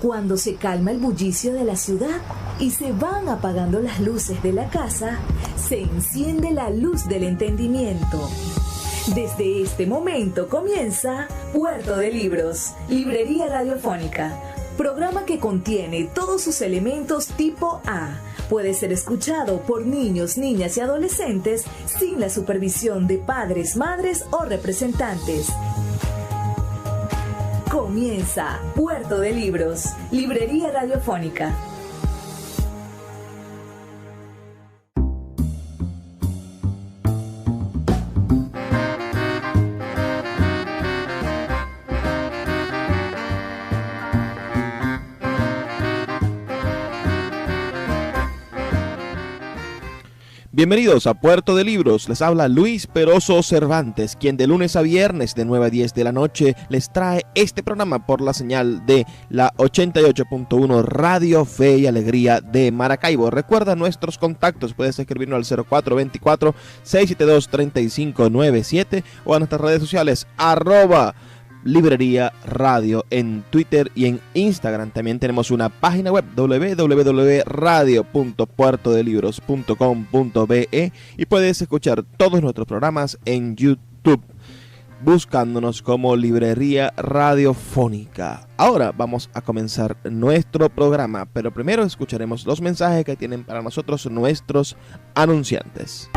Cuando se calma el bullicio de la ciudad y se van apagando las luces de la casa, se enciende la luz del entendimiento. Desde este momento comienza Puerto de Libros, Librería Radiofónica, programa que contiene todos sus elementos tipo A. Puede ser escuchado por niños, niñas y adolescentes sin la supervisión de padres, madres o representantes. Comienza Puerto de Libros, Librería Radiofónica. Bienvenidos a Puerto de Libros, les habla Luis Peroso Cervantes, quien de lunes a viernes de 9 a 10 de la noche les trae este programa por la señal de la 88.1 Radio Fe y Alegría de Maracaibo. Recuerda nuestros contactos, puedes escribirnos al 0424-672-3597 o a nuestras redes sociales @Librería Radio en Twitter y en Instagram. También tenemos una página web www.radio.puertodelibros.com.be y puedes escuchar todos nuestros programas en YouTube buscándonos como Librería Radiofónica. Ahora vamos a comenzar nuestro programa, pero primero escucharemos los mensajes que tienen para nosotros nuestros anunciantes.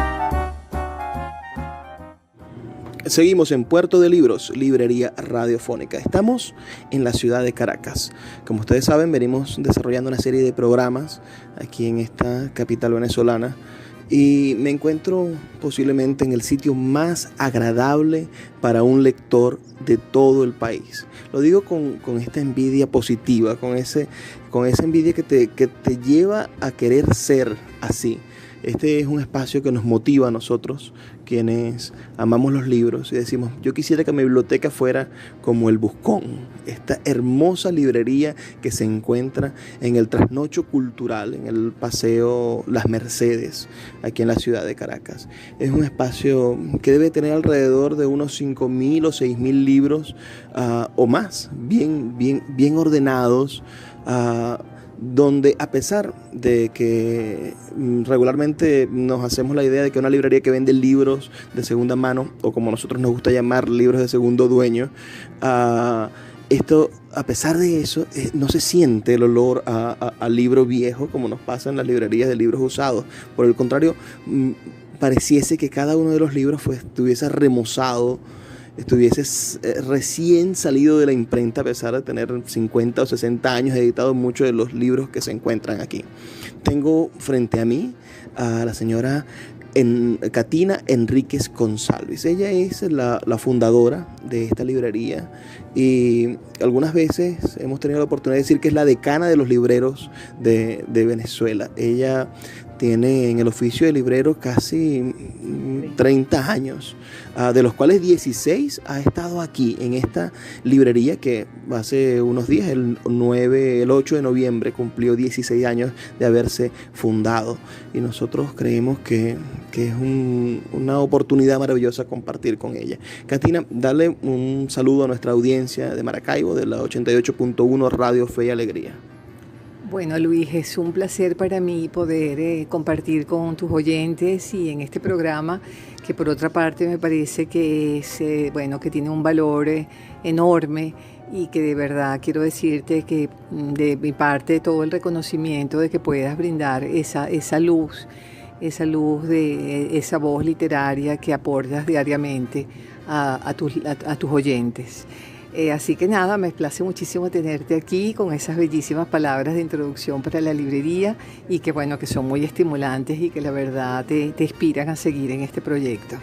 Seguimos en Puerto de Libros, Librería Radiofónica. Estamos en la ciudad de Caracas. Como ustedes saben, venimos desarrollando una serie de programas aquí en esta capital venezolana y me encuentro posiblemente en el sitio más agradable para un lector de todo el país. Lo digo con esta envidia positiva, con esa envidia que te lleva a querer ser así. Este es un espacio que nos motiva a nosotros, quienes amamos los libros, y decimos, yo quisiera que mi biblioteca fuera como el Buscón, esta hermosa librería que se encuentra en el trasnocho cultural, en el Paseo Las Mercedes, aquí en la ciudad de Caracas. Es un espacio que debe tener alrededor de unos 5.000 o 6.000 libros o más, bien ordenados, donde a pesar de que regularmente nos hacemos la idea de que una librería que vende libros de segunda mano, o como nosotros nos gusta llamar, libros de segundo dueño, esto, a pesar de eso, no se siente el olor a libro viejo como nos pasa en las librerías de libros usados. Por el contrario, pareciese que cada uno de los libros estuviese remozado, estuviese recién salido de la imprenta, a pesar de tener 50 o 60 años editado muchos de los libros que se encuentran aquí. Tengo frente a mí a la señora Catina Enríquez González. Ella es la fundadora de esta librería y algunas veces hemos tenido la oportunidad de decir que es la decana de los libreros de Venezuela. Ella tiene en el oficio de librero casi 30 años, de los cuales 16 ha estado aquí en esta librería que hace unos días, el 8 de noviembre, cumplió 16 años de haberse fundado. Y nosotros creemos que es una oportunidad maravillosa compartir con ella. Catina, dale un saludo a nuestra audiencia de Maracaibo, de la 88.1 Radio Fe y Alegría. Bueno, Luis, es un placer para mí poder compartir con tus oyentes y en este programa que por otra parte me parece que es, que tiene un valor enorme y que de verdad quiero decirte que de mi parte todo el reconocimiento de que puedas brindar esa luz de esa voz literaria que aportas diariamente a tus oyentes. Así que nada, me place muchísimo tenerte aquí con esas bellísimas palabras de introducción para la librería y que son muy estimulantes y que la verdad te inspiran a seguir en este proyecto.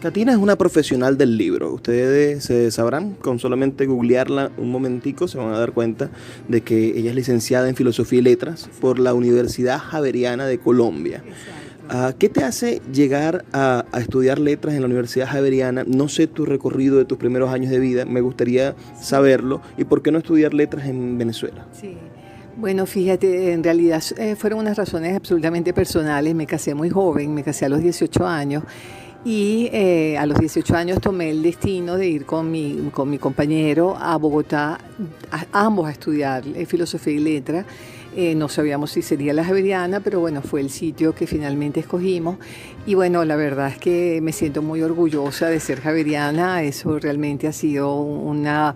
Catina es una profesional del libro. Ustedes sabrán, con solamente googlearla un momentico, se van a dar cuenta de que ella es licenciada en Filosofía y Letras por la Universidad Javeriana de Colombia. Exacto. ¿Qué te hace llegar a estudiar letras en la Universidad Javeriana? No sé tu recorrido de tus primeros años de vida, me gustaría saberlo. ¿Y por qué no estudiar letras en Venezuela? Sí. Bueno, fíjate, en realidad fueron unas razones absolutamente personales. Me casé muy joven, me casé a los 18 años Y a los 18 años tomé el destino de ir con mi compañero a Bogotá, ambos a estudiar filosofía y letra. No sabíamos si sería la Javeriana, pero bueno, fue el sitio que finalmente escogimos. Y bueno, la verdad es que me siento muy orgullosa de ser javeriana. Eso realmente ha sido una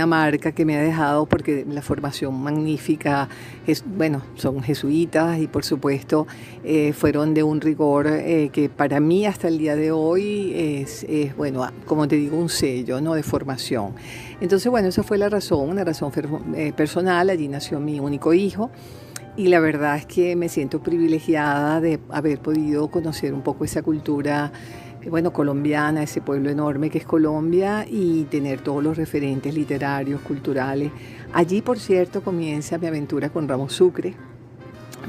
marca que me ha dejado, porque la formación magnífica, bueno, son jesuitas y por supuesto fueron de un rigor que para mí hasta el día de hoy es bueno, como te digo, un sello, ¿no?, de formación. Entonces, bueno, esa fue la razón, una razón personal. Allí nació mi único hijo. Y la verdad es que me siento privilegiada de haber podido conocer un poco esa cultura, bueno, colombiana, ese pueblo enorme que es Colombia, y tener todos los referentes literarios, culturales. Allí, por cierto, comienza mi aventura con Ramos Sucre.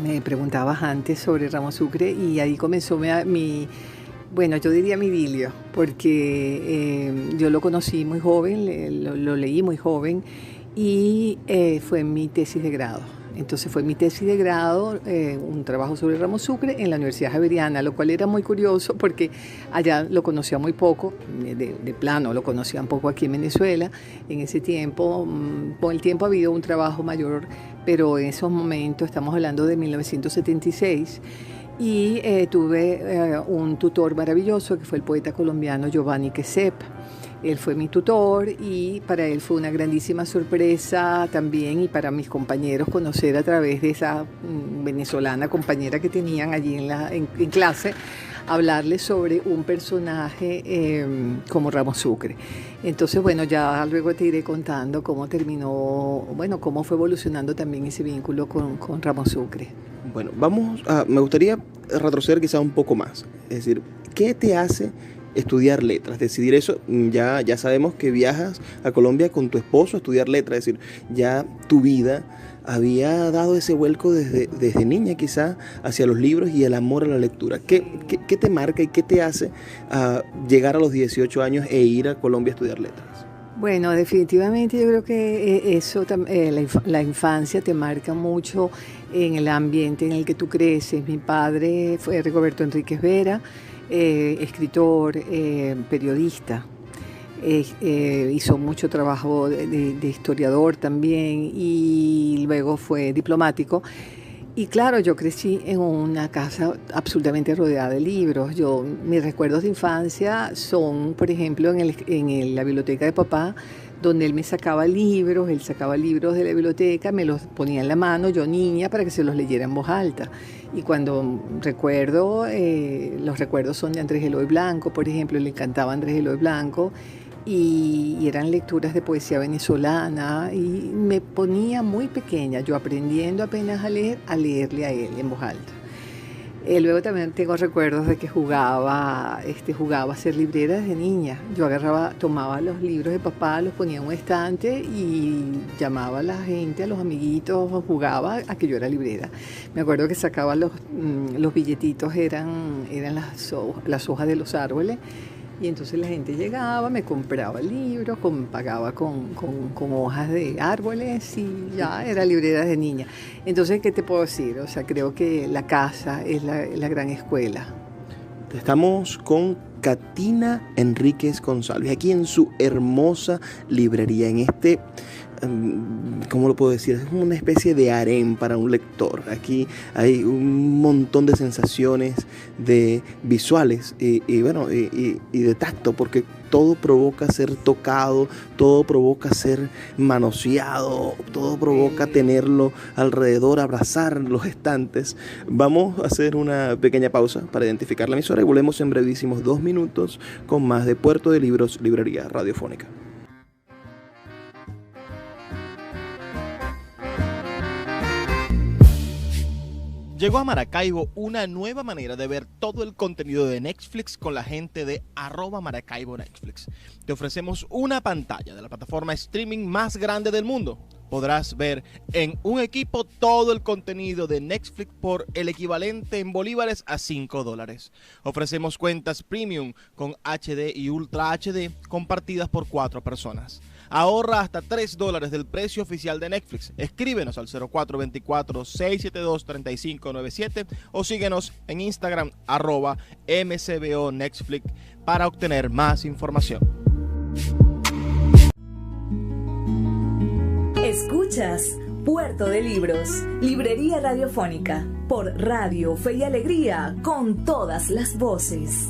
Me preguntabas antes sobre Ramos Sucre y ahí comenzó bueno, yo diría mi idilio, porque yo lo conocí muy joven, lo leí muy joven y fue mi tesis de grado. Entonces fue mi tesis de grado, un trabajo sobre Ramos Sucre en la Universidad Javeriana, lo cual era muy curioso porque allá lo conocía muy poco, de plano lo conocían poco aquí en Venezuela. En ese tiempo, con el tiempo ha habido un trabajo mayor, pero en esos momentos, estamos hablando de 1976, y tuve un tutor maravilloso que fue el poeta colombiano Giovanni Quesep. Él fue mi tutor y para él fue una grandísima sorpresa también, y para mis compañeros conocer a través de esa venezolana compañera que tenían allí en clase, hablarles sobre un personaje como Ramos Sucre. Entonces, bueno, ya luego te iré contando cómo terminó, bueno, cómo fue evolucionando también ese vínculo con Ramos Sucre. Bueno, me gustaría retroceder quizá un poco más. Es decir, ¿qué te hace estudiar letras? Decidir eso. Ya sabemos que viajas a Colombia con tu esposo a estudiar letras, es decir, ya tu vida había dado ese vuelco desde niña quizá hacia los libros y el amor a la lectura. ¿Qué te marca y qué te hace llegar a los 18 años e ir a Colombia a estudiar letras? Bueno, definitivamente yo creo que eso, la infancia te marca mucho en el ambiente en el que tú creces. Mi padre fue Rigoberto Enríquez Vera, escritor, periodista. Hizo mucho trabajo de historiador también, y luego fue diplomático. Y claro, yo crecí en una casa absolutamente rodeada de libros. Mis recuerdos de infancia son, por ejemplo, en la biblioteca de papá, donde él me sacaba libros, él sacaba libros de la biblioteca, me los ponía en la mano, yo niña, para que se los leyera en voz alta. Y cuando recuerdo, los recuerdos son de Andrés Eloy Blanco, por ejemplo, le encantaba Andrés Eloy Blanco, y eran lecturas de poesía venezolana, y me ponía muy pequeña, yo aprendiendo apenas a leerle a él en voz alta. Luego también tengo recuerdos de que jugaba a ser librera desde niña. Yo tomaba los libros de papá, los ponía en un estante y llamaba a la gente, a los amiguitos, jugaba a que yo era librera. Me acuerdo que sacaba los billetitos, eran las hojas de los árboles, y entonces la gente llegaba, me compraba libros, pagaba con hojas de árboles, y ya era librera de niña. Entonces, ¿qué te puedo decir? O sea, creo que la casa es la gran escuela. Estamos con Catina Enríquez González, aquí en su hermosa librería, en ¿cómo lo puedo decir? Es una especie de harén para un lector. Aquí hay un montón de sensaciones visuales y de tacto, porque todo provoca ser tocado, todo provoca ser manoseado, todo provoca tenerlo alrededor, abrazar los estantes. Vamos a hacer una pequeña pausa para identificar la emisora y volvemos en brevísimos 2 minutos con más de Puerto de Libros, Librería Radiofónica. Llegó a Maracaibo una nueva manera de ver todo el contenido de Netflix con la gente de @Maracaibo Netflix. Te ofrecemos una pantalla de la plataforma streaming más grande del mundo. Podrás ver en un equipo todo el contenido de Netflix por el equivalente en bolívares a $5. Ofrecemos cuentas premium con HD y Ultra HD compartidas por 4 personas. Ahorra hasta $3 del precio oficial de Netflix. Escríbenos al 0424-672-3597 o síguenos en Instagram @MCBO Netflix para obtener más información. Escuchas Puerto de Libros, librería radiofónica, por Radio Fe y Alegría, con todas las voces.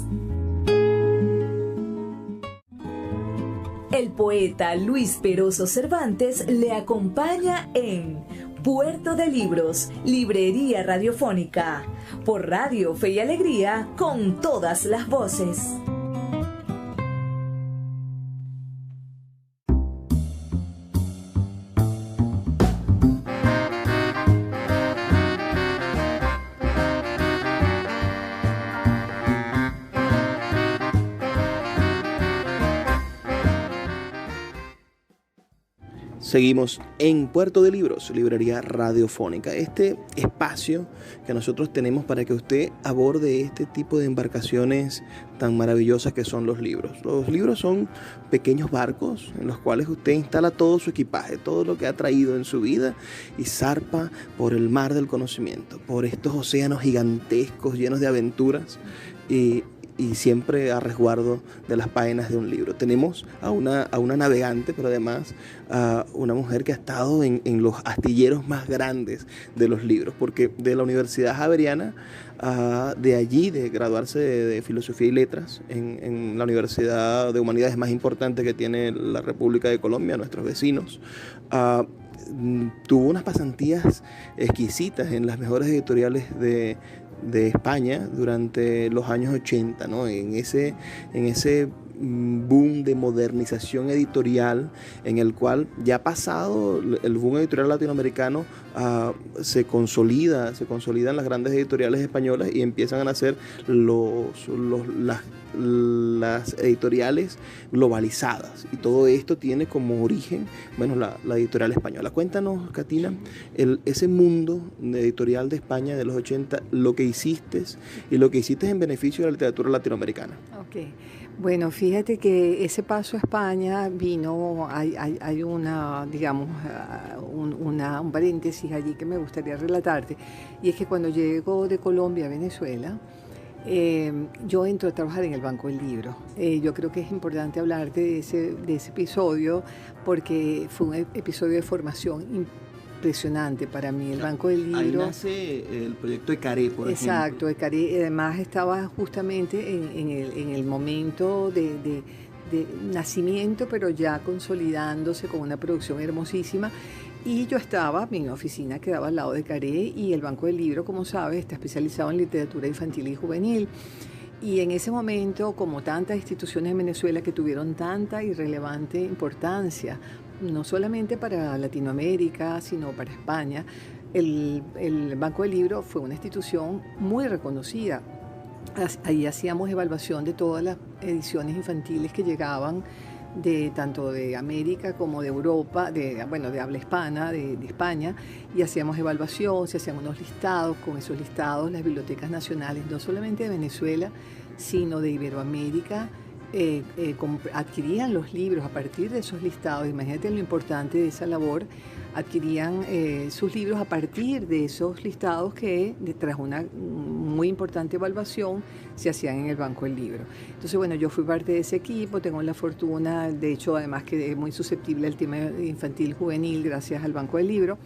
El poeta Luis Peroso Cervantes le acompaña en Puerto de Libros, librería radiofónica, por Radio Fe y Alegría, con todas las voces. Seguimos en Puerto de Libros, librería radiofónica. Este espacio que nosotros tenemos para que usted aborde este tipo de embarcaciones tan maravillosas que son los libros. Los libros son pequeños barcos en los cuales usted instala todo su equipaje, todo lo que ha traído en su vida y zarpa por el mar del conocimiento, por estos océanos gigantescos llenos de aventuras y siempre a resguardo de las páginas de un libro. Tenemos a una navegante, pero además a una mujer que ha estado en los astilleros más grandes de los libros, porque de la Universidad Javeriana, de allí, de graduarse de Filosofía y Letras, en la Universidad de Humanidades más importante que tiene la República de Colombia, nuestros vecinos, tuvo unas pasantías exquisitas en las mejores editoriales de España durante los años 80, ¿no? En ese boom de modernización editorial en el cual ya pasado el boom editorial latinoamericano, se consolidan las grandes editoriales españolas y empiezan a nacer las editoriales globalizadas, y todo esto tiene como origen, bueno, la editorial española. Cuéntanos, Katina, ese mundo editorial de España de los 80, lo que hiciste y lo que hiciste en beneficio de la literatura latinoamericana. Okay. Bueno, fíjate que ese paso a España vino, hay una, digamos, un paréntesis allí que me gustaría relatarte, y es que cuando llego de Colombia a Venezuela, yo entro a trabajar en el Banco del Libro. Yo creo que es importante hablarte de ese episodio, porque fue un episodio de formación impresionante para mí. El Banco del Libro. Ahí nace el proyecto ECARE, por ejemplo. Exacto, ECARE. Además estaba justamente en el momento de nacimiento, pero ya consolidándose con una producción hermosísima. Y yo mi oficina quedaba al lado de ECARE, y el Banco del Libro, como sabes, está especializado en literatura infantil y juvenil. Y en ese momento, como tantas instituciones en Venezuela que tuvieron tanta y relevante importancia, no solamente para Latinoamérica, sino para España, el Banco del Libro fue una institución muy reconocida. Ahí hacíamos evaluación de todas las ediciones infantiles que llegaban tanto de América como de Europa, de habla hispana, de España, y hacíamos evaluación, se hacían unos listados. Con esos listados las bibliotecas nacionales, no solamente de Venezuela, sino de Iberoamérica, adquirían los libros a partir de esos listados. Imagínate lo importante de esa labor. Adquirían sus libros a partir de esos listados que, tras una muy importante evaluación, se hacían en el Banco del Libro. Entonces, bueno, yo fui parte de ese equipo, tengo la fortuna, de hecho, además quedé muy susceptible al tema infantil juvenil gracias al Banco del Libro.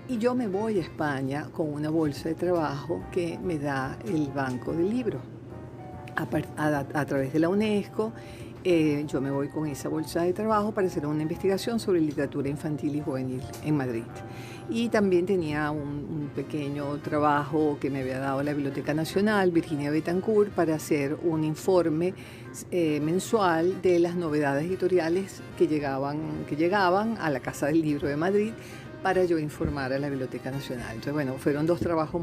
Y yo me voy a España con una bolsa de trabajo que me da el Banco del Libro a través de la UNESCO. Yo me voy con esa bolsa de trabajo para hacer una investigación sobre literatura infantil y juvenil en Madrid. Y también tenía un pequeño trabajo que me había dado la Biblioteca Nacional, Virginia Betancourt, para hacer un informe mensual de las novedades editoriales que llegaban a la Casa del Libro de Madrid, para yo informar a la Biblioteca Nacional. Entonces, bueno, fueron dos trabajos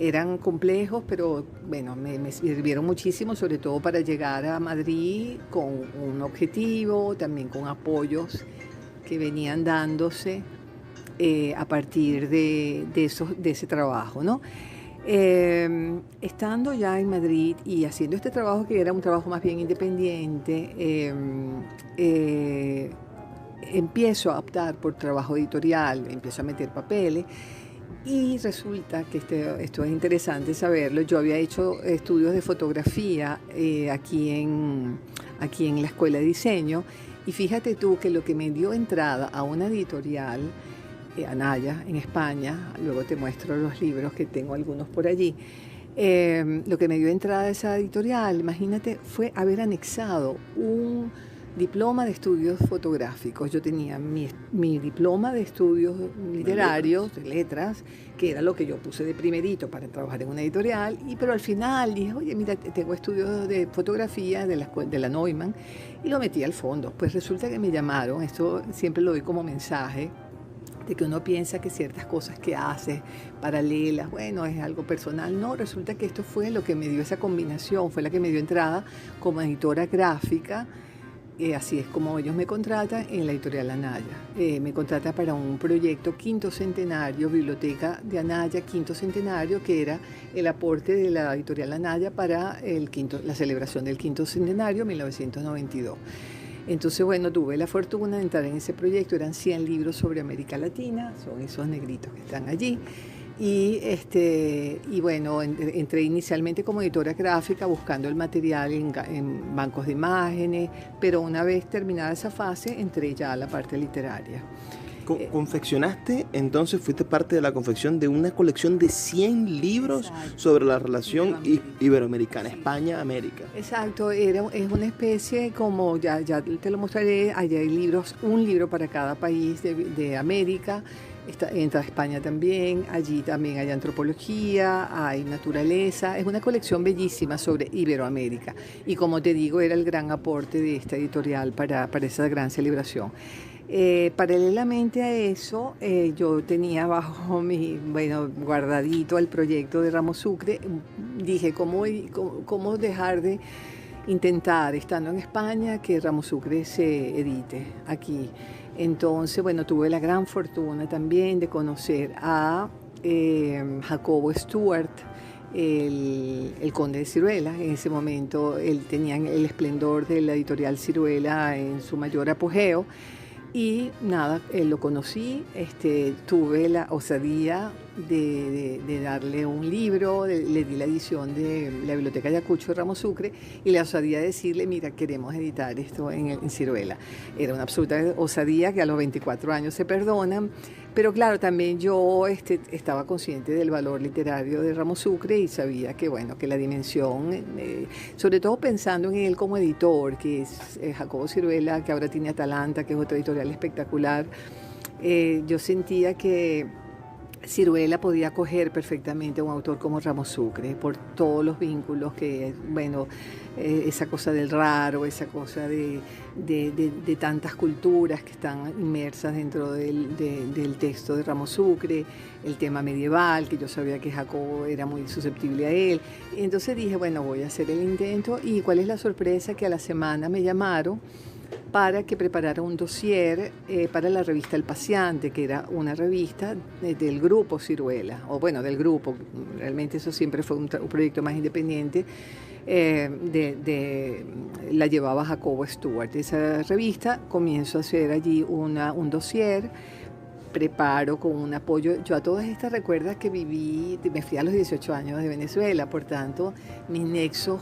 eran complejos, pero bueno, me sirvieron muchísimo, sobre todo para llegar a Madrid con un objetivo, también con apoyos que venían dándose a partir de ese trabajo, ¿no? Estando ya en Madrid y haciendo este trabajo, que era un trabajo más bien independiente, empiezo a optar por trabajo editorial, empiezo a meter papeles. Y resulta que esto es interesante saberlo. Yo había hecho estudios de fotografía aquí en la Escuela de Diseño, y fíjate tú que lo que me dio entrada a una editorial, Anaya, en España, luego te muestro los libros, que tengo algunos por allí, lo que me dio entrada a esa editorial, imagínate, fue haber anexado un diploma de estudios fotográficos. Yo tenía mi diploma de estudios literarios, de letras, que era lo que yo puse de primerito para trabajar en una editorial, pero al final dije, oye, mira, tengo estudios de fotografía de la Neumann, y lo metí al fondo. Pues resulta que me llamaron, esto siempre lo doy como mensaje, de que uno piensa que ciertas cosas que hace paralelas, bueno, es algo personal. No, resulta que esto fue lo que me dio esa combinación, fue la que me dio entrada como editora gráfica. Así es como ellos me contratan en la editorial Anaya. Me contratan para un proyecto quinto centenario, Biblioteca de Anaya quinto centenario, que era el aporte de la editorial Anaya para la celebración del quinto centenario, 1992. Entonces, bueno, tuve la fortuna de entrar en ese proyecto. Eran 100 libros sobre América Latina, son esos negritos que están allí. Y bueno, entré inicialmente como editora gráfica buscando el material en bancos de imágenes, pero una vez terminada esa fase entré ya a la parte literaria. Confeccionaste, entonces fuiste parte de la confección de una colección de 100 libros. Exacto. Sobre la relación iberoamericana, sí. España-América. Exacto, es una especie como, ya te lo mostraré, allá hay libros, un libro para cada país de América. Entra España también, allí también hay antropología, hay naturaleza, es una colección bellísima sobre Iberoamérica, y como te digo, era el gran aporte de esta editorial para esa gran celebración. Paralelamente a eso, yo tenía bajo guardadito el proyecto de Ramos Sucre. Dije, ¿cómo dejar de intentar, estando en España, que Ramos Sucre se edite aquí? Entonces, bueno, tuve la gran fortuna también de conocer a Jacobo Stuart, el conde de Ciruela. En ese momento él tenía el esplendor de la editorial Ciruela en su mayor apogeo. Y nada, lo conocí, tuve la osadía de darle un libro, le di la edición de la Biblioteca Ayacucho de Ramos Sucre, y la osadía de decirle, mira, queremos editar esto en Ciruela. Era una absoluta osadía que a los 24 años se perdonan, pero claro, también yo estaba consciente del valor literario de Ramos Sucre, y sabía que, bueno, que la dimensión, sobre todo pensando en él como editor, que es Jacobo Ciruela, que ahora tiene Atalanta, que es otra editorial espectacular, yo sentía que Ciruela podía acoger perfectamente a un autor como Ramos Sucre por todos los vínculos que, bueno, esa cosa del raro, esa cosa de tantas culturas que están inmersas dentro del texto de Ramos Sucre, el tema medieval, que yo sabía que Jacobo era muy susceptible a él. Entonces dije, bueno, voy a hacer el intento, y cuál es la sorpresa, que a la semana me llamaron para que preparara un dossier para la revista El Paseante, que era una revista del grupo Ciruela, o bueno, del grupo, realmente eso siempre fue un proyecto más independiente, la llevaba Jacobo Stuart. Esa revista, comienzo a hacer allí un dossier, preparo con un apoyo. Yo a todas estas recuerdas que me fui a los 18 años de Venezuela, por tanto, mis nexos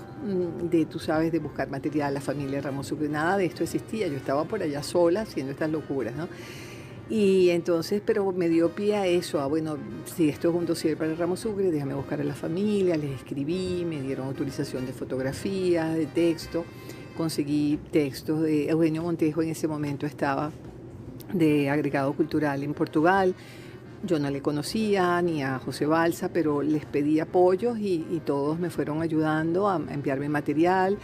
tú sabes, de buscar material, la familia Ramos Sucre, nada de esto existía. Yo estaba por allá sola haciendo estas locuras, ¿no? Y entonces, pero me dio pie a eso, bueno, si esto es un dossier para Ramos Sucre, déjame buscar a la familia, les escribí, me dieron autorización de fotografía, de texto, conseguí textos de Eugenio Montejo, en ese momento estaba de agregado cultural en Portugal. Yo no le conocía ni a José Balsa, pero les pedí apoyos y todos me fueron ayudando a enviarme material.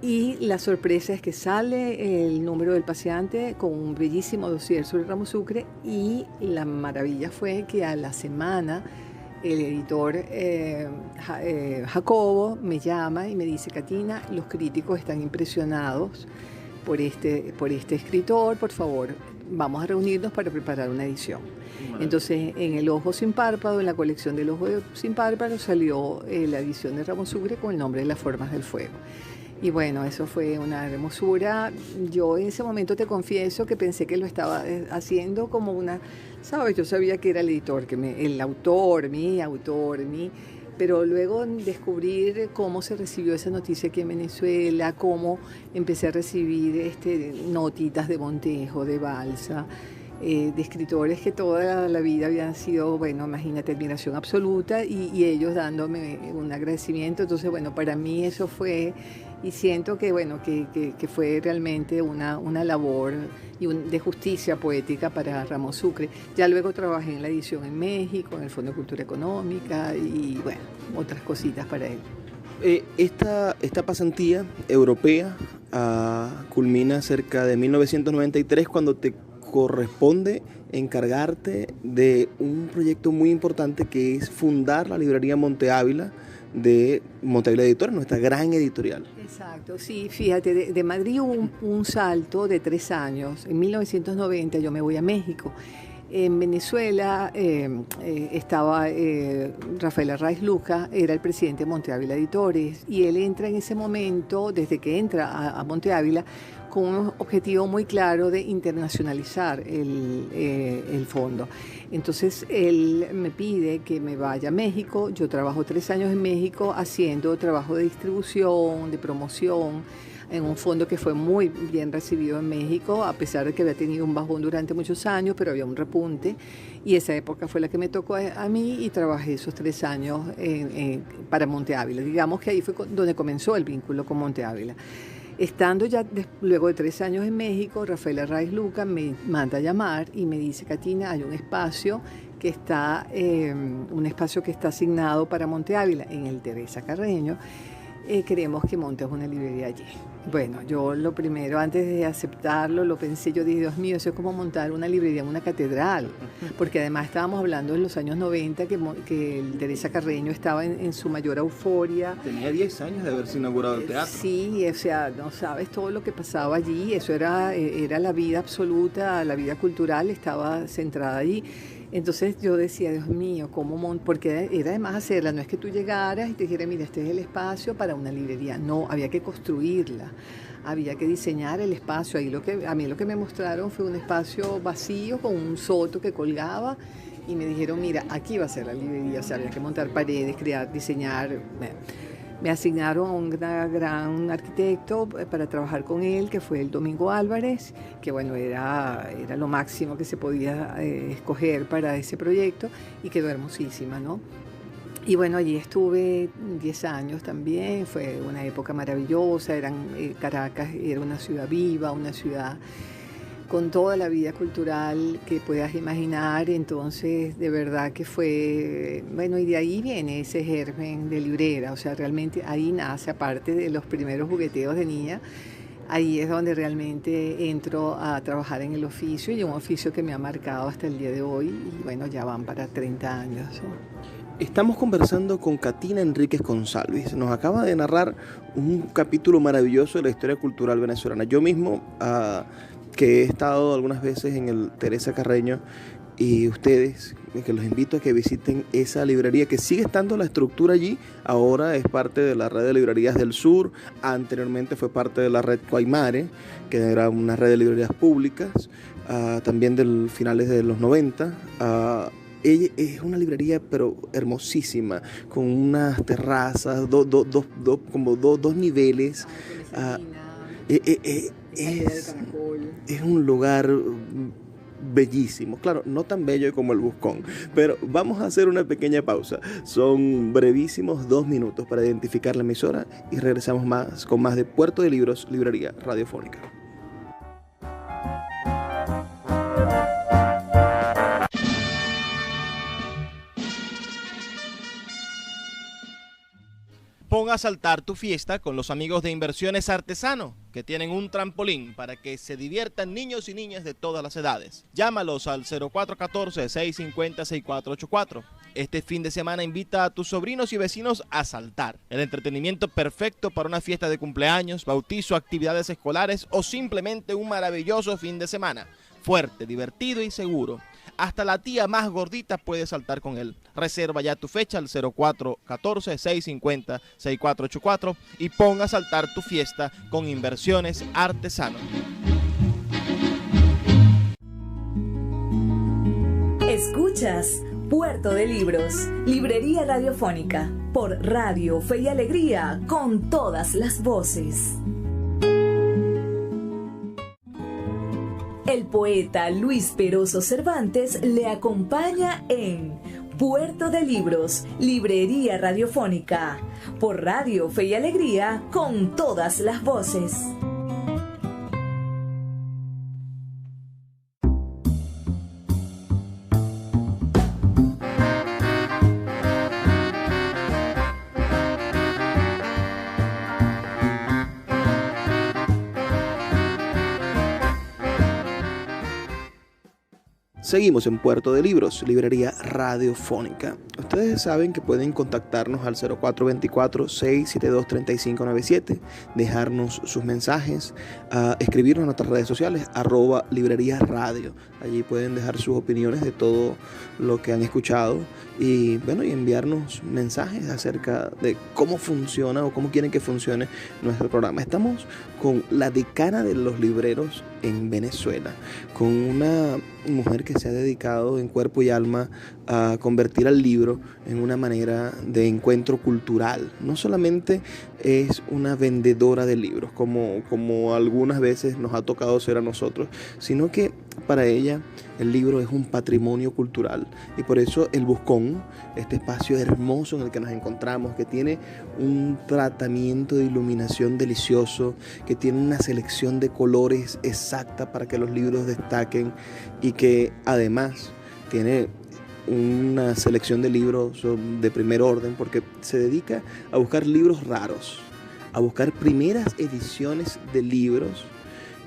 Y la sorpresa es que sale el número del Paseante con un bellísimo dossier sobre Ramos Sucre, y la maravilla fue que a la semana el editor Jacobo me llama y me dice, Katina, los críticos están impresionados por este escritor, por favor, vamos a reunirnos para preparar una edición. Entonces, en El Ojo Sin Párpado, en la colección del Ojo Sin Párpado, salió la edición de Ramos Sucre con el nombre de Las Formas del Fuego. Y bueno, eso fue una hermosura. Yo en ese momento te confieso que pensé que lo estaba haciendo como una, ¿sabes? Yo sabía que era el editor, el autor, pero luego descubrir cómo se recibió esa noticia aquí en Venezuela, cómo empecé a recibir notitas de Montejo, de Balsa, de escritores que toda la vida habían sido, bueno, imagínate, admiración absoluta, y ellos dándome un agradecimiento. Entonces, bueno, para mí eso fue, y siento que, bueno, que fue realmente una labor de justicia poética para Ramos Sucre. Ya luego trabajé en la edición en México, en el Fondo de Cultura Económica, y bueno, otras cositas para él. Esta pasantía europea culmina cerca de 1993, cuando te corresponde encargarte de un proyecto muy importante, que es fundar la librería Monte Ávila de Monte Ávila Editores, nuestra gran editorial. Exacto, sí, fíjate, de Madrid hubo un salto de 3 años. En 1990 yo me voy a México. En Venezuela estaba Rafael Arraiz Luca, era el presidente de Monte Ávila Editores, y él entra en ese momento, desde que entra a Monte Ávila, con un objetivo muy claro de internacionalizar el fondo. Entonces él me pide que me vaya a México. Yo trabajo 3 años en México haciendo trabajo de distribución, de promoción, en un fondo que fue muy bien recibido en México, a pesar de que había tenido un bajón durante muchos años, pero había un repunte, y esa época fue la que me tocó a mí, y trabajé esos 3 años para Monte Ávila. Digamos que ahí fue donde comenzó el vínculo con Monte Ávila. Estando ya luego de 3 años en México, Rafael Arraiz Luca me manda a llamar y me dice: Catina, hay un espacio que está asignado para Monte Ávila en el Teresa Carreño. Queremos que montes una librería allí. Bueno, yo lo primero, antes de aceptarlo, lo pensé, yo dije, Dios mío, eso es como montar una librería en una catedral, porque además estábamos hablando en los años 90 que el Teresa Carreño estaba en su mayor euforia. Tenía 10 años de haberse inaugurado el teatro. Sí, o sea, no sabes todo lo que pasaba allí, eso era la vida absoluta, la vida cultural estaba centrada allí. Entonces yo decía, Dios mío, ¿cómo porque era además hacerla? No es que tú llegaras y te dijeras, mira, este es el espacio para una librería. No, había que construirla, había que diseñar el espacio. Ahí a mí lo que me mostraron fue un espacio vacío con un soto que colgaba, y me dijeron, mira, aquí va a ser la librería. O sea, había que montar paredes, crear, diseñar. Me asignaron a un gran arquitecto para trabajar con él, que fue el Domingo Álvarez, que bueno, era lo máximo que se podía escoger para ese proyecto, y quedó hermosísima, ¿no? Y bueno, allí estuve 10 años también, fue una época maravillosa. Caracas era una ciudad viva, una ciudad con toda la vida cultural que puedas imaginar. Entonces, de verdad que fue, bueno, y de ahí viene ese germen de librera. O sea, realmente ahí nace, aparte de los primeros jugueteos de niña, ahí es donde realmente entro a trabajar en el oficio, y un oficio que me ha marcado hasta el día de hoy, y bueno, ya van para 30 años, ¿no? Estamos conversando con Catina Enríquez Consalvis. Nos acaba de narrar un capítulo maravilloso de la historia cultural venezolana. Yo mismo, que he estado algunas veces en el Teresa Carreño, y ustedes, que los invito a que visiten esa librería, que sigue estando la estructura allí. Ahora es parte de la red de librerías del sur, anteriormente fue parte de la red Guaymare, que era una red de librerías públicas, también de finales de los 90. Ella es una librería pero hermosísima, con unas terrazas, como dos niveles. Es un lugar bellísimo, claro, no tan bello como el Buscón, pero vamos a hacer una pequeña pausa. Son brevísimos 2 minutos para identificar la emisora, y regresamos con más de Puerto de Libros, Librería Radiofónica. pon a saltar tu fiesta con los amigos de Inversiones Artesano, que tienen un trampolín para que se diviertan niños y niñas de todas las edades. Llámalos al 0414-650-6484. Este fin de semana invita a tus sobrinos y vecinos a saltar. El entretenimiento perfecto para una fiesta de cumpleaños, bautizo, actividades escolares o simplemente un maravilloso fin de semana. Fuerte, divertido y seguro. Hasta la tía más gordita puede saltar con él. Reserva ya tu fecha al 0414-650-6484 y ponga a saltar tu fiesta con Inversiones Artesano. Escuchas Puerto de Libros, Librería Radiofónica, por Radio Fe y Alegría, con todas las voces. El poeta Luis Peroso Cervantes le acompaña en Puerto de Libros, Librería Radiofónica, por Radio Fe y Alegría, con todas las voces. Seguimos en Puerto de Libros, Librería Radiofónica. Ustedes saben que pueden contactarnos al 0424-672-3597, dejarnos sus mensajes, escribirnos en nuestras redes sociales, @librería radio. Allí pueden dejar sus opiniones de todo lo que han escuchado y enviarnos mensajes acerca de cómo funciona o cómo quieren que funcione nuestro programa. Estamos con la decana de los libreros en Venezuela, con una mujer que se ha dedicado en cuerpo y alma a convertir al libro en una manera de encuentro cultural. No solamente es una vendedora de libros, como algunas veces nos ha tocado ser a nosotros, sino que para ella el libro es un patrimonio cultural, y por eso el Buscón, este espacio hermoso en el que nos encontramos, que tiene un tratamiento de iluminación delicioso, que tiene una selección de colores exacta para que los libros destaquen y que además tiene una selección de libros de primer orden, porque se dedica a buscar libros raros, a buscar primeras ediciones de libros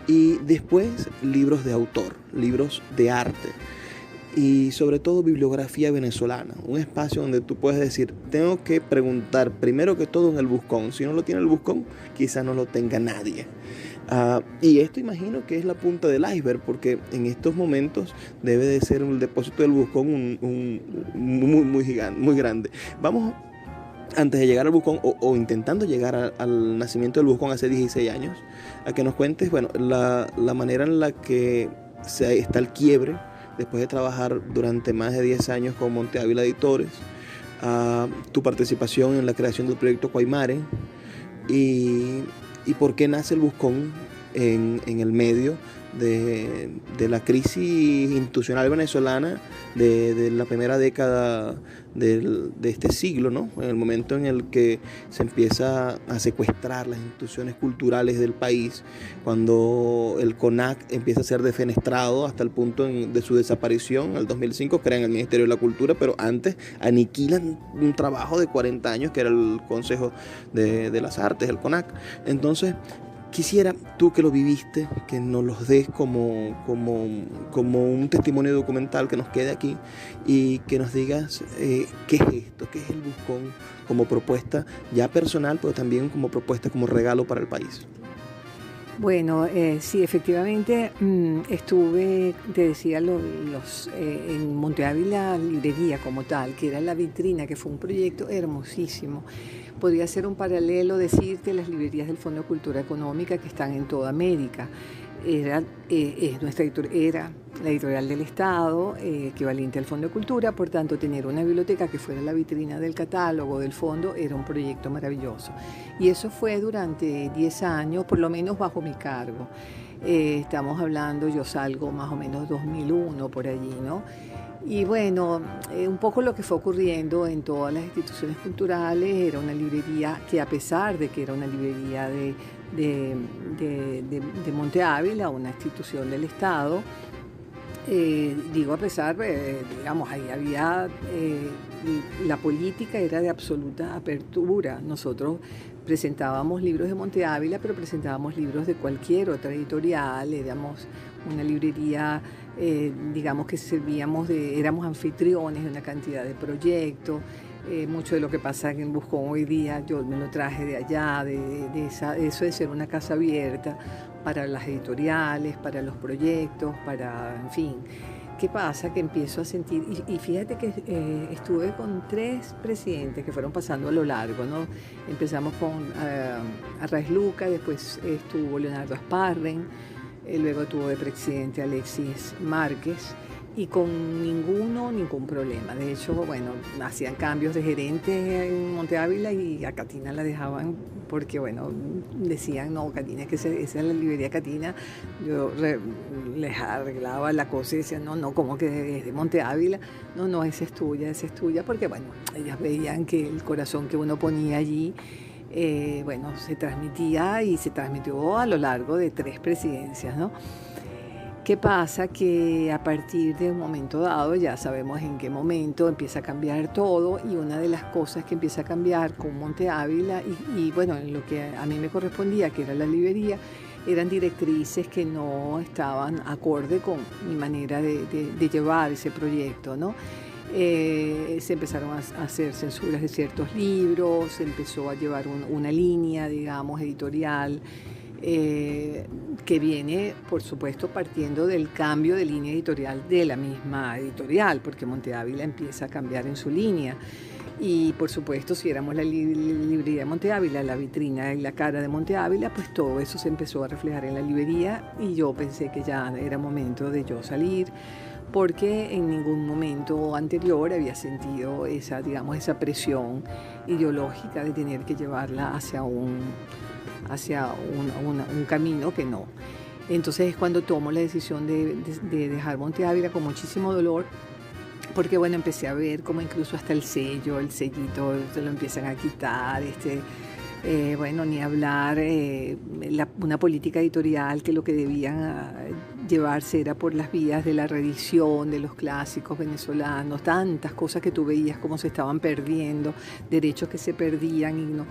y después libros de autor, libros de arte y sobre todo bibliografía venezolana, un espacio donde tú puedes decir, tengo que preguntar primero que todo en el Buscón. Si no lo tiene el Buscón, quizás no lo tenga nadie. Y esto imagino que es la punta del iceberg, porque en estos momentos debe de ser el depósito del Buscón muy gigante, muy grande. Vamos, antes de llegar al Buscón, o intentando llegar al nacimiento del Buscón hace 16 años, a que nos cuentes la manera en la que está el quiebre después de trabajar durante más de 10 años con Monte Ávila Editores, tu participación en la creación del proyecto Cuaymare y por qué nace el Buscón en el medio de la crisis institucional venezolana de la primera década de este siglo, ¿no? En el momento en el que se empieza a secuestrar las instituciones culturales del país, cuando el CONAC empieza a ser defenestrado hasta el punto de su desaparición. En el 2005 crean el Ministerio de la Cultura, pero antes aniquilan un trabajo de 40 años que era el Consejo de las Artes, el CONAC. Entonces, quisiera, tú que lo viviste, que nos los des como un testimonio documental que nos quede aquí y que nos digas qué es esto, qué es el Buscón como propuesta ya personal, pero también como propuesta, como regalo para el país. Bueno, sí, efectivamente estuve, te decía, en Monte Ávila Librería como tal, que era la vitrina, que fue un proyecto hermosísimo. Podría ser un paralelo decirte las librerías del Fondo de Cultura Económica que están en toda América. Era la editorial del Estado, equivalente al Fondo de Cultura, por tanto tener una biblioteca que fuera la vitrina del catálogo del fondo era un proyecto maravilloso. Y eso fue durante 10 años, por lo menos bajo mi cargo. Estamos hablando, yo salgo más o menos 2001 por allí, ¿no? Y bueno, un poco lo que fue ocurriendo en todas las instituciones culturales, era una librería que, a pesar de que era una librería de Monte Ávila, una institución del Estado, Digo, a pesar, digamos, ahí había, la política era de absoluta apertura. Nosotros presentábamos libros de Monte Ávila, pero presentábamos libros de cualquier otra editorial. Éramos una librería, digamos que éramos anfitriones de una cantidad de proyectos. Mucho de lo que pasa en Buscón hoy día yo me lo traje de allá, eso de ser una casa abierta para las editoriales, para los proyectos, en fin. ¿Qué pasa? Que empiezo a sentir, y fíjate que estuve con 3 presidentes que fueron pasando a lo largo, ¿no? Empezamos con Arraiz Luca, después estuvo Leonardo Asparren, luego tuvo de presidente Alexis Márquez, y con ningún problema. De hecho, bueno, hacían cambios de gerente en Monte Ávila y a Catina la dejaban porque, bueno, decían, no, Catina, es que esa es la librería Catina. Yo les arreglaba la cosa y decían, no, como que es de Monte Ávila. No, esa es tuya, porque, bueno, ellas veían que el corazón que uno ponía allí, bueno, se transmitía y se transmitió a lo largo de 3 presidencias, ¿no? ¿Qué pasa? Que a partir de un momento dado, ya sabemos en qué momento empieza a cambiar todo, y una de las cosas que empieza a cambiar con Monte Ávila y bueno, en lo que a mí me correspondía, que era la librería, eran directrices que no estaban acorde con mi manera de llevar ese proyecto, ¿no? Se empezaron a hacer censuras de ciertos libros, se empezó a llevar una línea, digamos, editorial, que viene, por supuesto, partiendo del cambio de línea editorial de la misma editorial, porque Monte Ávila empieza a cambiar en su línea. Y, por supuesto, si éramos la librería de Monte Ávila, la vitrina y la cara de Monte Ávila, pues todo eso se empezó a reflejar en la librería, y yo pensé que ya era momento de yo salir, porque en ningún momento anterior había sentido esa presión ideológica de tener que llevarla hacia un camino que no. Entonces es cuando tomo la decisión de dejar Monte Ávila con muchísimo dolor, porque, bueno, empecé a ver como incluso hasta el sellito se lo empiezan a quitar, bueno, ni hablar, una política editorial que lo que debían llevarse era por las vías de la reedición de los clásicos venezolanos, tantas cosas que tú veías como se estaban perdiendo, derechos que se perdían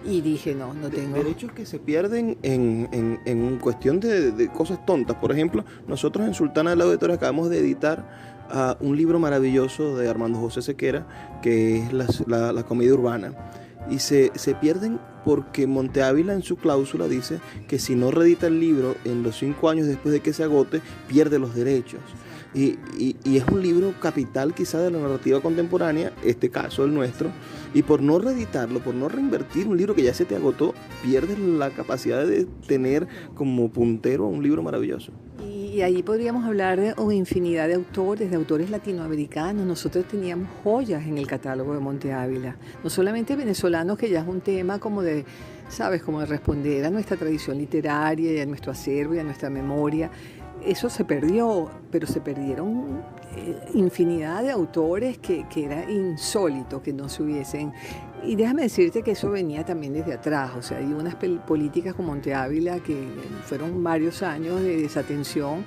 y dije, no tengo... Derechos que se pierden en cuestión de cosas tontas. Por ejemplo, nosotros en Sultana del Auditorio acabamos de editar un libro maravilloso de Armando José Sequera, que es la comedia urbana. Y se pierden porque Monte Ávila en su cláusula dice que si no reedita el libro en los 5 años después de que se agote, pierde los derechos. Y es un libro capital quizá de la narrativa contemporánea, este caso el nuestro, y por no reeditarlo, por no reinvertir un libro que ya se te agotó, pierdes la capacidad de tener como puntero a un libro maravilloso. Y ahí podríamos hablar de una infinidad de autores latinoamericanos. Nosotros teníamos joyas en el catálogo de Monte Ávila, no solamente venezolanos, que ya es un tema como de, ¿sabes?, como de responder a nuestra tradición literaria y a nuestro acervo y a nuestra memoria. Eso se perdió, pero se perdieron infinidad de autores que era insólito que no se hubiesen... Y déjame decirte que eso venía también desde atrás, o sea, hay unas políticas con Monte Ávila que fueron varios años de desatención,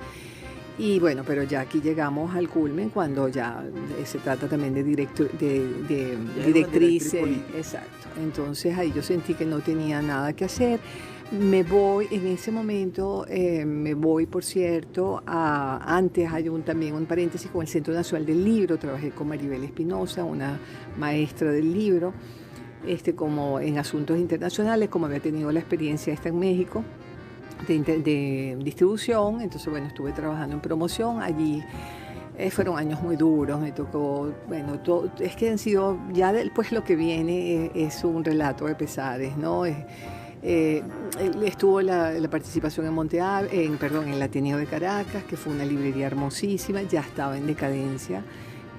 y bueno, pero ya aquí llegamos al culmen cuando ya se trata también de directrices. Exacto. Entonces ahí yo sentí que no tenía nada que hacer. Me voy, en ese momento, por cierto, antes hay también un paréntesis con el Centro Nacional del Libro. Trabajé con Maribel Espinosa, una maestra del libro, como en asuntos internacionales, como había tenido la experiencia esta en México, de distribución. Entonces, bueno, estuve trabajando en promoción allí. Fueron años muy duros, me tocó, bueno, es que han sido, ya después lo que viene es un relato de pesares, ¿no? Estuvo la participación en el Ateneo de Caracas, que fue una librería hermosísima, ya estaba en decadencia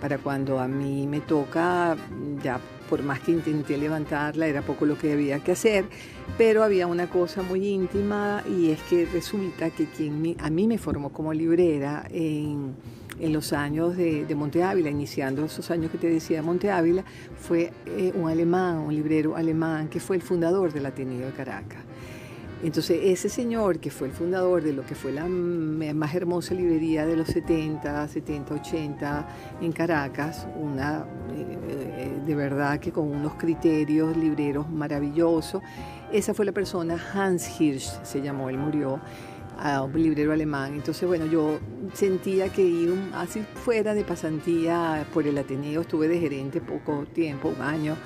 para cuando a mí me toca, ya por más que intenté levantarla, era poco lo que había que hacer, pero había una cosa muy íntima, y es que resulta que a mí me formó como librera en los años de Monte Ávila, iniciando esos años que te decía Monte Ávila, fue un librero alemán, que fue el fundador del Ateneo de Caracas. Entonces ese señor, que fue el fundador de lo que fue la más hermosa librería de los 70, 80 en Caracas, una de verdad que con unos criterios libreros maravillosos, esa fue la persona. Hans Hirsch se llamó, él murió, un librero alemán. Entonces, bueno, yo sentía que ir así fuera de pasantía por el Ateneo, estuve de gerente poco tiempo, un año,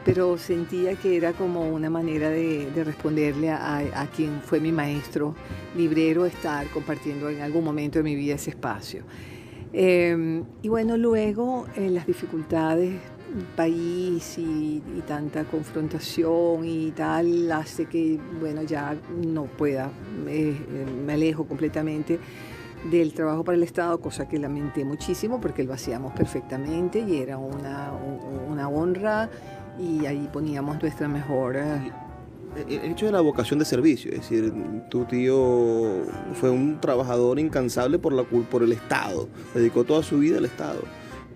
pero sentía que era como una manera de responderle a quien fue mi maestro librero, estar compartiendo en algún momento de mi vida ese espacio. Y bueno, luego las dificultades país y tanta confrontación y tal hace que, bueno, ya no pueda, me alejo completamente del trabajo para el Estado, cosa que lamenté muchísimo porque lo hacíamos perfectamente y era una honra, y ahí poníamos nuestra mejor... El hecho de la vocación de servicio, es decir, tu tío fue un trabajador incansable por el Estado, dedicó toda su vida al Estado.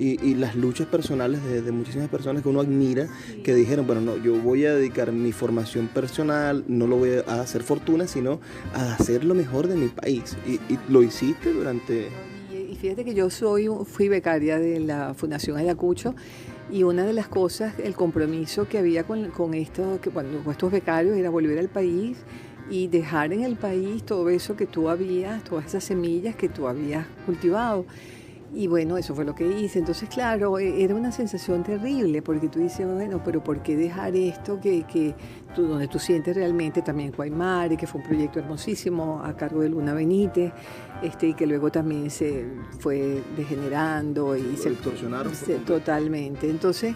Y las luchas personales de muchísimas personas que uno admira, que dijeron, bueno, no, yo voy a dedicar mi formación personal, no lo voy a hacer fortuna, sino a hacer lo mejor de mi país. Y lo hiciste durante... Y fíjate que yo fui becaria de la Fundación Ayacucho, y una de las cosas, el compromiso que había con estos becarios era volver al país y dejar en el país todo eso que tú habías, todas esas semillas que tú habías cultivado. Y bueno, eso fue lo que hice. Entonces, claro, era una sensación terrible, porque tú dices, bueno, pero ¿por qué dejar esto donde tú sientes realmente también Guaymare, que fue un proyecto hermosísimo a cargo de Luna Benítez, y que luego también se fue degenerando y se distorsionaron totalmente. Entonces,